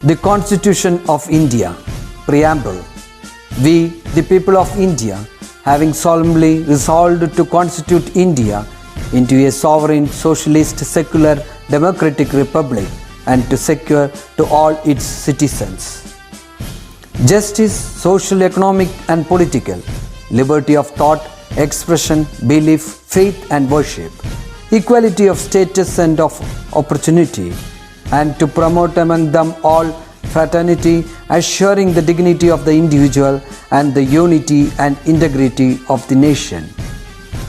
The Constitution of India, Preamble. We, the people of India, having solemnly resolved to constitute India into a sovereign, socialist, secular, democratic republic and to secure to all its citizens justice, social, economic, and political, liberty of thought, expression, belief, faith, and worship, equality of status and of opportunity, and to promote among them all fraternity, assuring the dignity of the individual and the unity and integrity of the nation.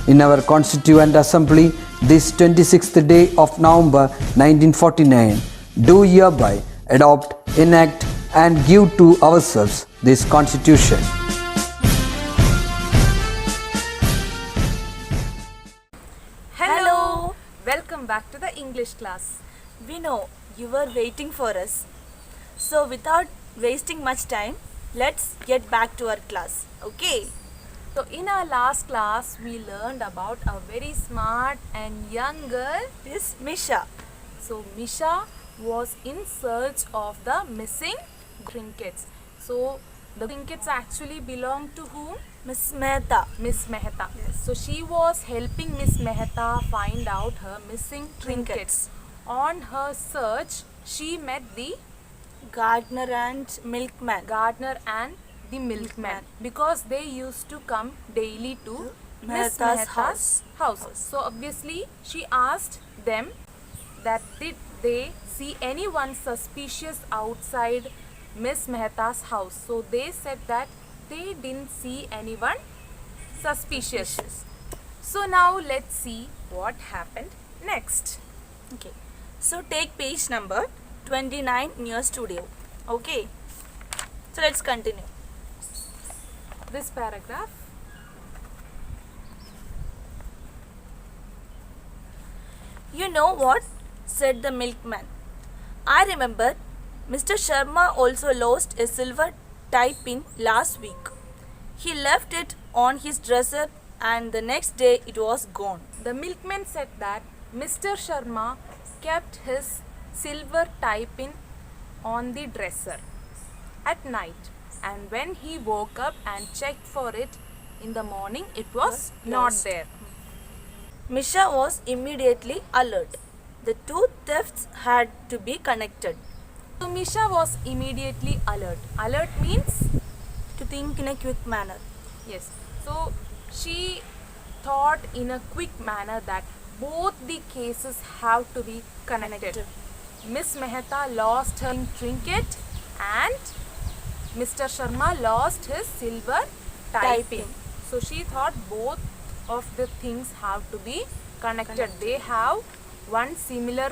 In our Constituent Assembly, this 26th day of November 1949, do hereby adopt, enact, and give to ourselves this Constitution. Hello! Welcome back to the English class. We know you were waiting for us. So without wasting much time, let's get back to our class. Okay? So in our last class, we learned about a very smart and young girl. This Misha. So Misha was in search of the missing trinkets. So the trinkets actually belong to whom? Miss Mehta. Miss Mehta. Yes. So she was helping Miss Mehta find out her missing trinkets. On her search, she met the Gardener and milkman. gardener and the milkman because they used to come daily to Miss Mehta's Mehta's house. So obviously she asked them that did they see anyone suspicious outside Miss Mehta's house. So they said that they didn't see anyone suspicious. So now let's see what happened next. Okay. So take page number 29 in your studio. Okay? So let's continue. This paragraph. You know what? Said the milkman. I remember Mr. Sharma also lost a silver tie pin last week. He left it on his dresser and the next day it was gone. The milkman said that Mr. Sharma kept his silver tie pin on the dresser at night, and when he woke up and checked for it in the morning, it was not lost. there. Misha was immediately alert. The two thefts had to be connected. So Misha was immediately alert. Alert means To think in a quick manner. yes. So she thought in a quick manner that both the cases have to be connected. Miss Mehta lost her trinket and Mr. Sharma lost his silver tie pin. So she thought both of the things have to be connected. They have one similar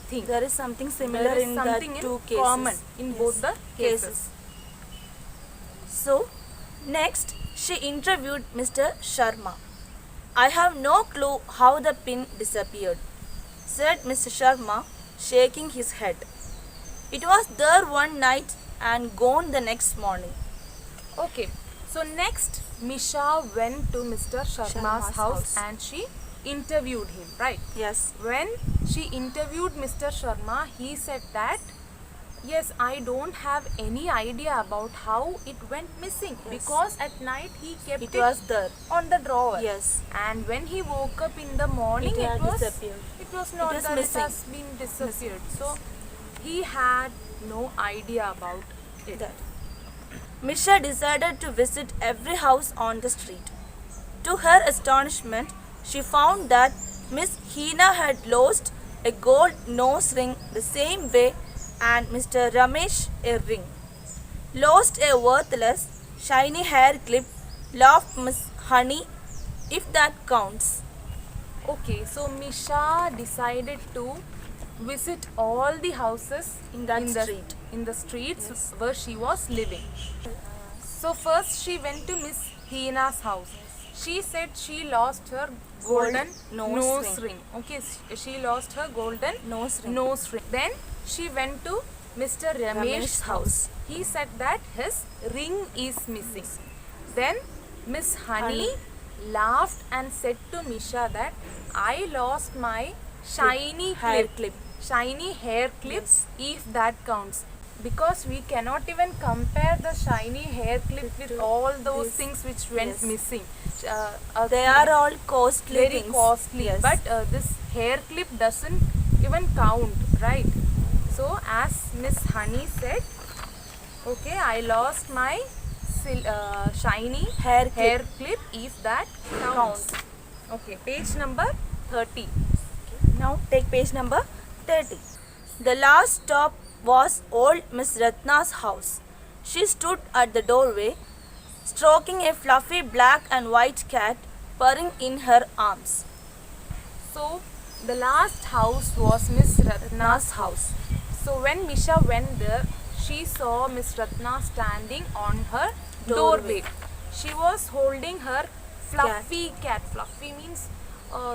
thing. There is something similar There is in something the in two cases. common in both the cases. So, next she interviewed Mr. Sharma. I have no clue how the pin disappeared, said Mr. Sharma, shaking his head. It was there one night and gone the next morning. Okay, so next Misha went to Mr. Sharma's house and she interviewed him, right? Yes. When she interviewed Mr. Sharma, he said that yes, I don't have any idea about how it went missing because at night he kept It was there. on the drawer. Yes. And when he woke up in the morning, It had was disappeared. It was not was there. missing. It has been disappeared. So he had no idea about it. That. Misha decided to visit every house on the street. To her astonishment, she found that Miss Hina had lost a gold nose ring the same way and Mr. Ramesh a ring. Lost a worthless, shiny hair clip, laughed Miss Honey, if that counts. Okay, so Misha decided to visit all the houses In that street. in the streets where she was living. So first she went to Miss Hina's house. She said she lost her golden nose ring. Okay, she lost her golden Nose ring. nose ring. Then she went to Mr. Ramesh's house. He said that his ring is missing. Then Miss Honey laughed and said to Misha that I lost my shiny Hair clip. Shiny hair clip, Yes. if that counts. because we cannot even compare the shiny hair clip with all those this. things which went Yes. missing. They are all costly very things. costly, Yes. but this hair clip doesn't even count, right? So as Miss Honey said, okay, I lost my shiny Hair clip if that counts. Okay, page number 30. Now take page number 30. The last stop was old Miss Ratna's house. She stood at the doorway, stroking a fluffy black and white cat purring in her arms. So the last house was Miss Ratna's house. So when Misha went there, she saw Miss Ratna standing on her doorway. She was holding her fluffy cat. Fluffy means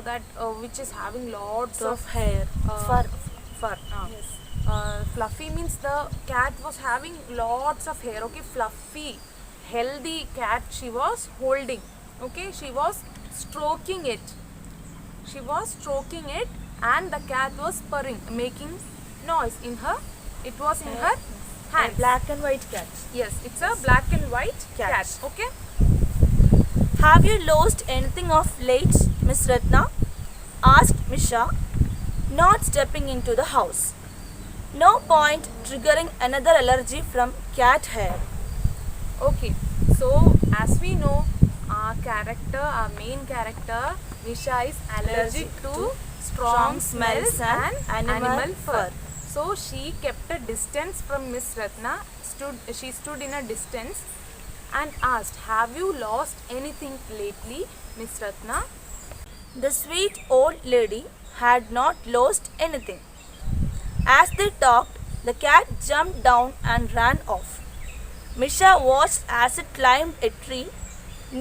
that which is having lots of hair. fur. Yes. Fluffy means the cat was having lots of hair. Okay, fluffy, healthy cat she was holding. Okay, she was stroking it. She was stroking it, and the cat was purring, making noise in her. It was in her A hand. black and white cat. Yes, it's a black and white Cat. cat. Okay. Have you lost anything of late, Miss Ratna? Asked Misha, not stepping into the house. No point triggering another allergy from cat hair. Okay, so as we know, our main character, Misha is allergic to strong smells and animal fur. So she kept a distance from Miss Ratna. She stood in a distance and asked, "Have you lost anything lately, Miss Ratna?" The sweet old lady had not lost anything. As they talked, the cat jumped down and ran off. Misha watched as it climbed a tree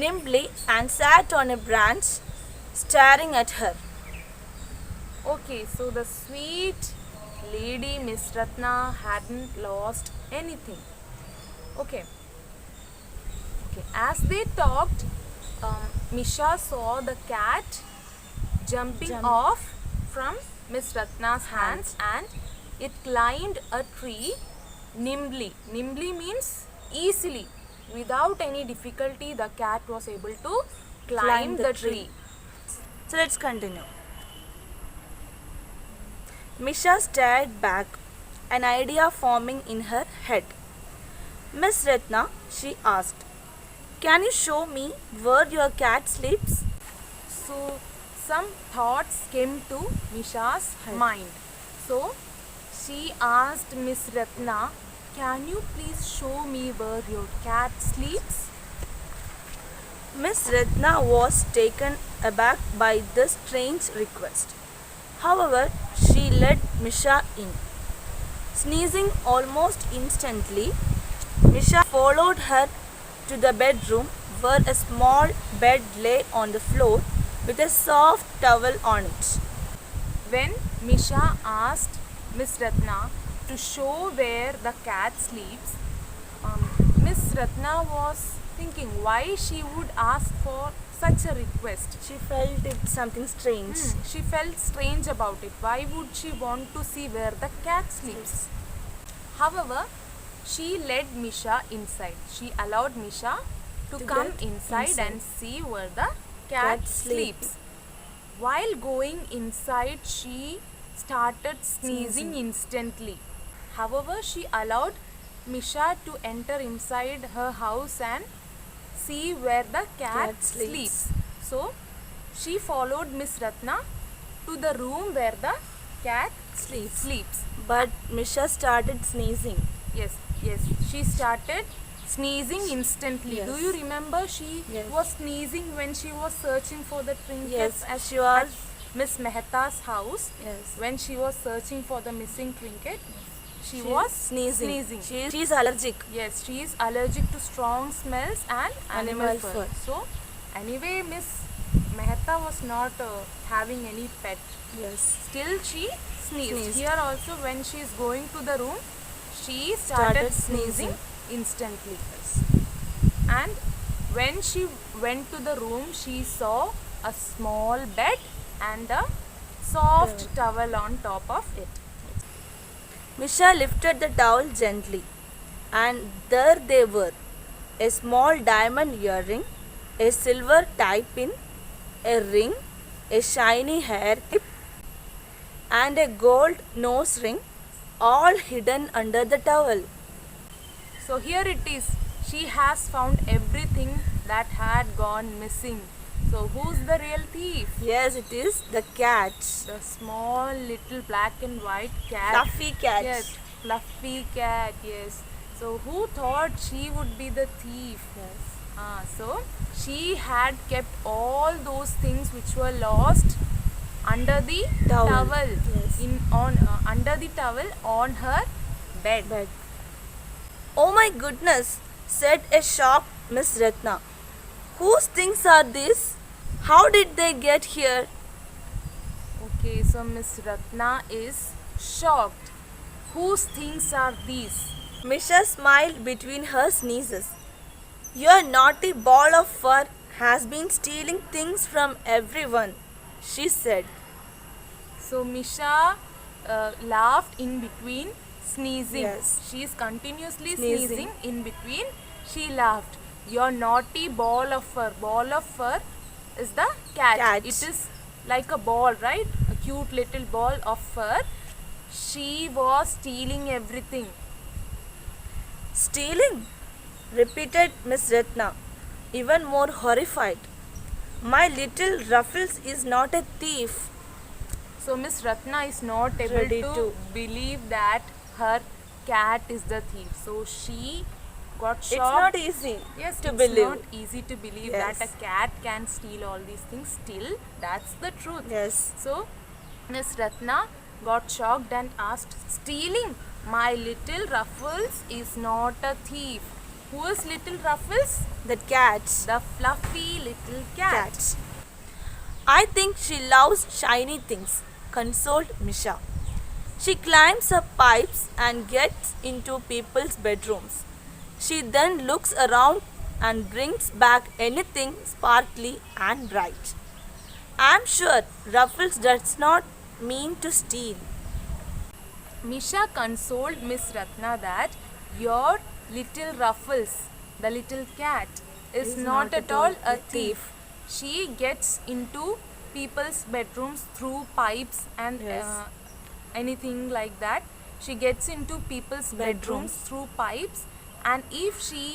nimbly and sat on a branch, staring at her. Okay, so the sweet lady Miss Ratna hadn't lost anything. Okay. Okay. As they talked, Misha saw the cat jumping off from Miss Ratna's hands, and it climbed a tree nimbly. Nimbly means easily. Without any difficulty, the cat was able to climb the tree. So let's continue. Misha stared back, an idea forming in her head. Miss Ratna, she asked, can you show me where your cat sleeps? So some thoughts came to Misha's mind. So she asked Miss Ratna, "Can you please show me where your cat sleeps?" Miss Ratna was taken aback by this strange request. However, she let Misha in. Sneezing almost instantly, Misha followed her to the bedroom where a small bed lay on the floor with a soft towel on it. When Misha asked Miss Ratna to show where the cat sleeps, Miss Ratna was thinking why she would ask for such a request. She felt it something strange. She felt strange about it. Why would she want to see where the cat sleeps? However, she led Misha inside. She allowed Misha to come get inside and see where the cat sleeps. While going inside, she started sneezing instantly. However, she allowed Misha to enter inside her house and see where the cat sleeps. So, she followed Miss Ratna to the room where the cat sleeps. But Misha started sneezing. Yes, she started sneezing instantly. Yes. Do you remember she Yes. was sneezing when she was searching for the trinkets Yes, at, she was. at Miss Mehta's house? Yes. When she was searching for the missing trinket, she was sneezing. She is allergic. Yes, she is allergic to strong smells and animal Animal fur. fur. So, anyway, Miss Mehta was not having any pet. Yes. Still, she sneezed. Sneezed. Here also, when she is going to the room, she started sneezing sneezing. instantly. And when she went to the room, she saw a small bed and a soft towel on top of it. Misha lifted the towel gently, and there they were, a small diamond earring, a silver tie pin, a ring, a shiny hair clip, and a gold nose ring, all hidden under the towel. So here it is. She has found everything that had gone missing. So who's the real thief? Yes, it is the cat. The small little black and white cat. Fluffy cat. Yes, fluffy cat. Yes. So who thought she would be the thief? Yes. So she had kept all those things which were lost under the Towel. towel. Yes. Under the towel on her bed. Oh my goodness, said a shocked Miss Ratna. Whose things are these? How did they get here? Okay, so Miss Ratna is shocked. Whose things are these? Misha smiled between her sneezes. Your naughty ball of fur has been stealing things from everyone, she said. So Misha laughed in between sneezing. Yes. She is continuously Sneezing. sneezing in between. She laughed. Your naughty ball of fur. Ball of fur is the cat. Cat. It is like a ball, right? A cute little ball of fur. She was stealing everything. Stealing? Repeated Miss Ratna, even more horrified. My little Ruffles is not a thief. So Miss Ratna is not able Ready to to. believe that her cat is the thief. So she got shocked. It's not easy Yes, to it's believe. not easy to believe Yes. that a cat can steal all these things. Still, that's the truth. Yes. So Miss Ratna got shocked and asked, "Stealing my little Ruffles is not a thief." Who is little Ruffles? The cat. The fluffy little cat. I think she loves shiny things, consoled Misha. She climbs up pipes and gets into people's bedrooms. She then looks around and brings back anything sparkly and bright. I'm sure Ruffles does not mean to steal. Misha consoled Miss Ratna that your little Ruffles, the little cat, is not at all a thief. She gets into people's bedrooms through pipes and Yes. anything like that. She gets into people's bedrooms through pipes, and if she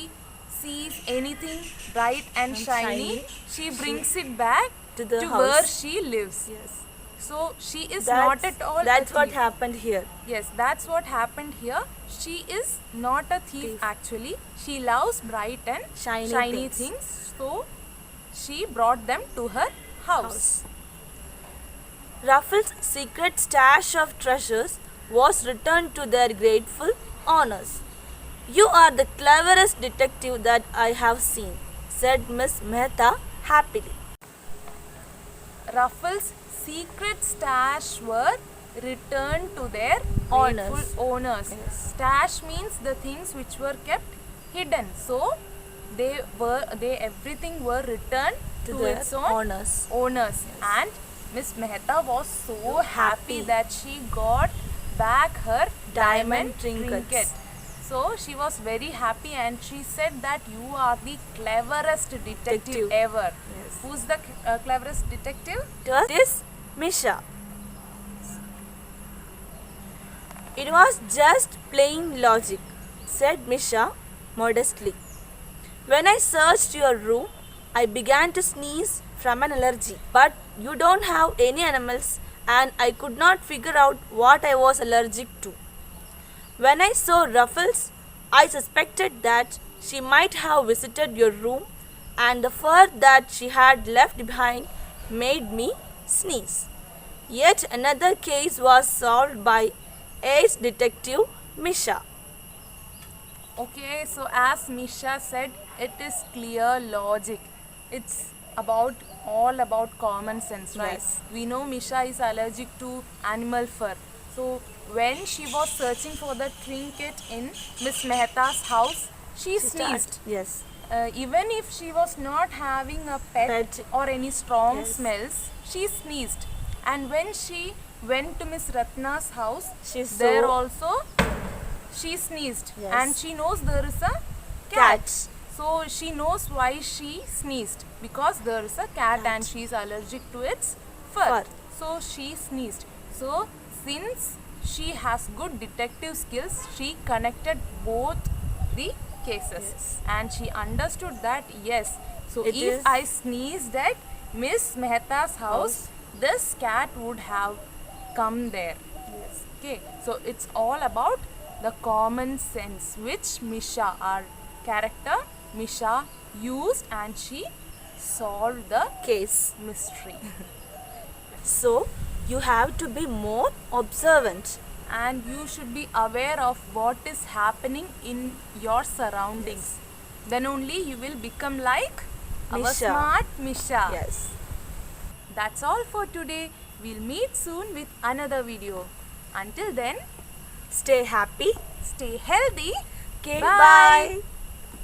sees anything bright and shiny, she brings it back to the where house. she lives. Yes. So she is not at all That's a what thief. happened here. Yes, that's what happened here. She is not a thief actually. She loves bright and Shiny things. So she brought them to her house. Ruffles' secret stash of treasures was returned to their grateful owners. You are the cleverest detective that I have seen, said Miss Mehta happily. Ruffles' secret stash were returned to their Owners. rightful owners. Yes. Stash means the things which were kept hidden. So they everything were returned to their its own owners. And Miss Mehta was so happy that she got back her diamond trinket. So she was very happy and she said that you are the cleverest detective ever. Yes. Who's the cleverest detective? It is Misha. It was just plain logic, said Misha modestly. When I searched your room, I began to sneeze from an allergy. But you don't have any animals and I could not figure out what I was allergic to. When I saw Ruffles, I suspected that she might have visited your room and the fur that she had left behind made me sneeze. Yet another case was solved by ace detective Misha. Okay, so as Misha said, it is clear logic. It's all about common sense, right? Yes. We know Misha is allergic to animal fur. So when she was searching for the trinket in Miss Mehta's house, she sneezed. Yes. Even if she was not having a pet Pet. or any strong Yes. smells, she sneezed. And when she went to Miss Ratna's house, She there saw- also she sneezed, Yes. and she knows there is a cat. Cat. So she knows why she sneezed, because there is a cat and she is allergic to its fur. Fur. So she sneezed. So since she has good detective skills, she connected both the cases, Yes. and she understood that yes, so It if is- I sneezed at Miss Mehta's house, this cat would have come there. Yes. Okay, so it's all about the common sense which Misha, our character Misha, used, and she solved the Case. mystery. So you have to be more observant. And you should be aware of what is happening in your surroundings. Then only you will become like our Misha. smart Misha. Yes. That's all for today. We'll meet soon with another video. Until then, Stay happy. stay healthy. Okay, Bye. bye.